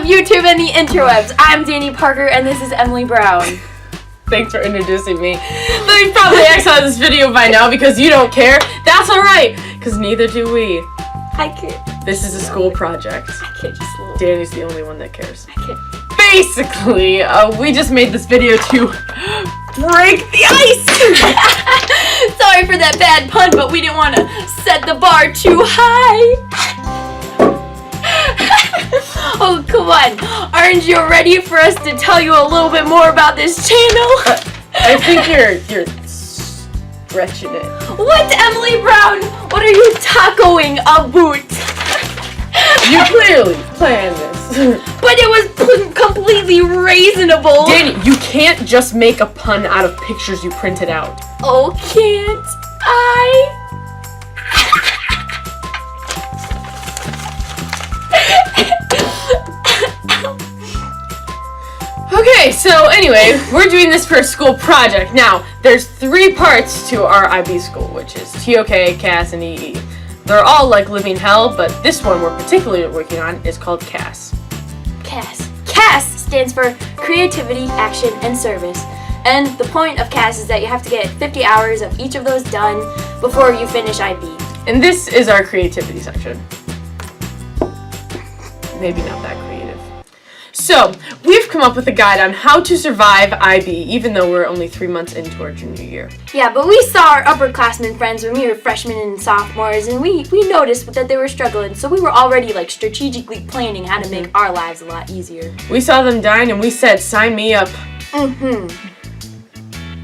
up, YouTube and the interwebs? I'm Danny Parker, and this is Emily Brown. Thanks for introducing me. Though you've probably X'd out this video by now because you don't care. That's alright, because neither do we. I care. This is a school project. I care just a little. Danny's the only one that cares. I care. Basically, we just made this video to break the ice! Sorry for that bad pun, but we didn't want to set the bar too high. Oh, come on. Aren't you ready for us to tell you a little bit more about this channel? I think you're stretching it. What, Emily Brown? What are you tacoing about? You clearly planned this. But it was completely reasonable. Danny, you can't just make a pun out of pictures you printed out. Oh, can't I? Okay, so anyway, we're doing this for a school project. Now, there's 3 parts to our IB school, which is TOK, CAS, and EE. They're all like living hell, but this one we're particularly working on is called CAS. CAS. CAS stands for Creativity, Action, and Service. And the point of CAS is that you have to get 50 hours of each of those done before you finish IB. And this is our creativity section. Maybe not that creative. So, we've come up with a guide on how to survive IB, even though we're only 3 months into our junior year. Yeah, but we saw our upperclassmen friends when we were freshmen and sophomores, and we noticed that they were struggling, so we were already strategically planning how to make our lives a lot easier. We saw them dying and we said, sign me up. Mm-hmm.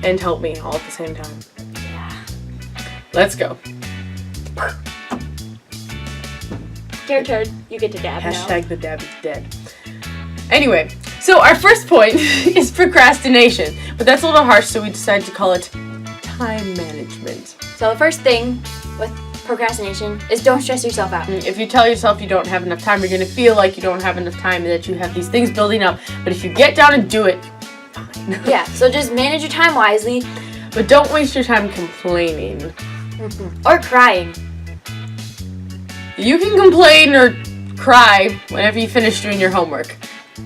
And help me all at the same time. Yeah. Let's go. Your turn. You get to dab now. Hashtag the dab is dead. Anyway, so our first point is procrastination, but that's a little harsh, so we decided to call it time management. So the first thing with procrastination is don't stress yourself out. If you tell yourself you don't have enough time, you're going to feel like you don't have enough time and that you have these things building up. But if you get down and do it, fine. Yeah, so just manage your time wisely. But don't waste your time complaining. Mm-hmm. Or crying. You can complain or cry whenever you finish doing your homework.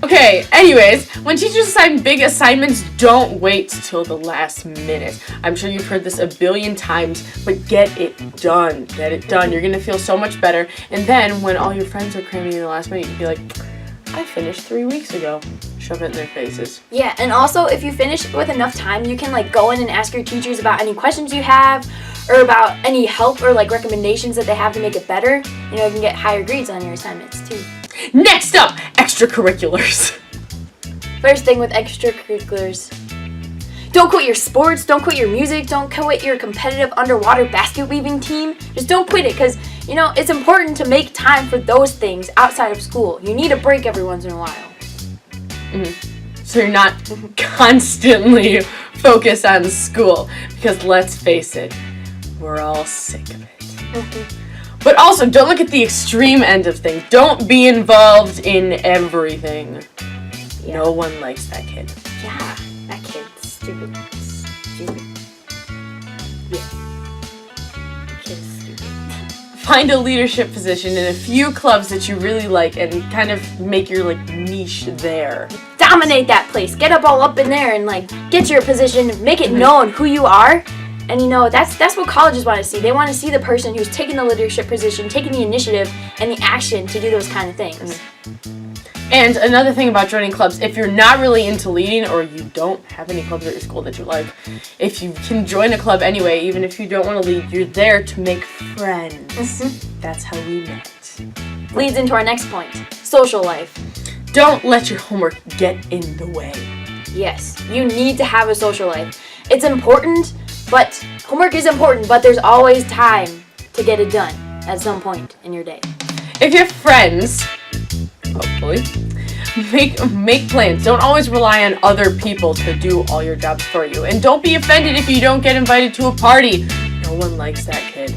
Okay, anyways, when teachers assign big assignments, don't wait till the last minute. I'm sure you've heard this a billion times, but get it done. Get it done. You're going to feel so much better. And then when all your friends are cramming in the last minute, you'll be like, I finished 3 weeks ago. Shove it in their faces. Yeah, and also if you finish with enough time, you can go in and ask your teachers about any questions you have or about any help or recommendations that they have to make it better. You know, you can get higher grades on your assignments too. Next up, extracurriculars. First thing with extracurriculars. Don't quit your sports, don't quit your music, don't quit your competitive underwater basket weaving team. Just don't quit it because, it's important to make time for those things outside of school. You need a break every once in a while. Mm-hmm. So you're not constantly focused on school because let's face it, we're all sick of it. Mm-hmm. But also, don't look at the extreme end of things. Don't be involved in everything. Yeah. No one likes that kid. Yeah, that kid's stupid. Stupid. Yeah. That kid is stupid. Find a leadership position in a few clubs that you really like and kind of make your niche there. Dominate that place. Get all up in there and get your position. Make it known who you are. And that's what colleges want to see. They want to see the person who's taking the leadership position, taking the initiative and the action to do those kind of things. Mm-hmm. And another thing about joining clubs, if you're not really into leading or you don't have any clubs at your school that you like, if you can join a club anyway, even if you don't want to lead, you're there to make friends. Mm-hmm. That's how we met. Leads into our next point, social life. Don't let your homework get in the way. Yes, you need to have a social life. It's important, but homework is important, but there's always time to get it done at some point in your day. If you have friends, hopefully, make plans. Don't always rely on other people to do all your jobs for you. And don't be offended if you don't get invited to a party. No one likes that kid.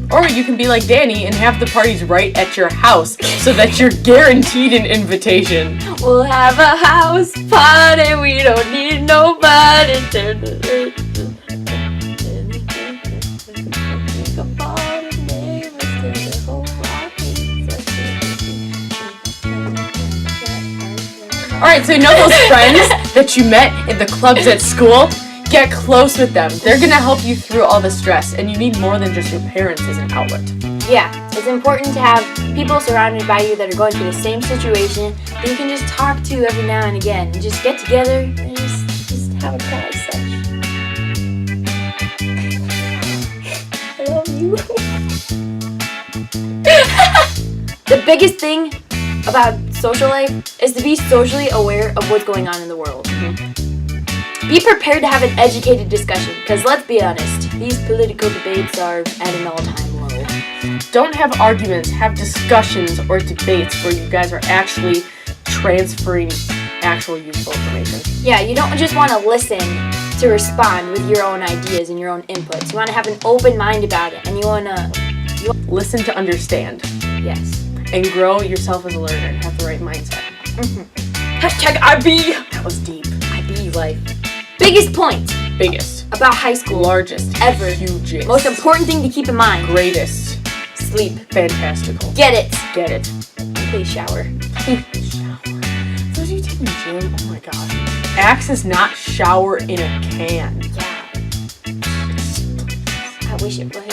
Or you can be like Danny and have the parties right at your house so that you're guaranteed an invitation. We'll have a house party, we don't need nobody to... Alright, so you know those friends that you met in the clubs at school? Get close with them. They're gonna help you through all the stress, and you need more than just your parents as an outlet. Yeah, it's important to have people surrounded by you that are going through the same situation that you can just talk to every now and again. And just get together and just have a cry session. I love you. The biggest thing about social life is to be socially aware of what's going on in the world. Be prepared to have an educated discussion, because let's be honest, these political debates are at an all-time low. Don't have arguments, have discussions or debates where you guys are actually transferring actual useful information. Yeah, you don't just want to listen to respond with your own ideas and your own inputs. You want to have an open mind about it, and you want to... Listen to understand. Yes. And grow yourself as a learner and have the right mindset. Hashtag IB! That was deep. IB life. Biggest point Biggest. about high school. Largest. Ever. Hugest. Most important thing to keep in mind. Greatest. Sleep. Fantastical. Get it. Get it. Please shower. Shower. Those of you taking the gym, oh my god. Axe is not shower in a can. Yeah. I wish it was.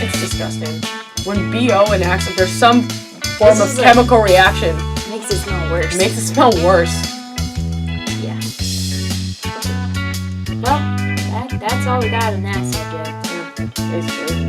It's disgusting. When BO and Axe, there's some form This of is like- chemical reaction. Makes it smell worse. It makes it smell worse. Yeah. Well, that's all we got on that subject. Basically.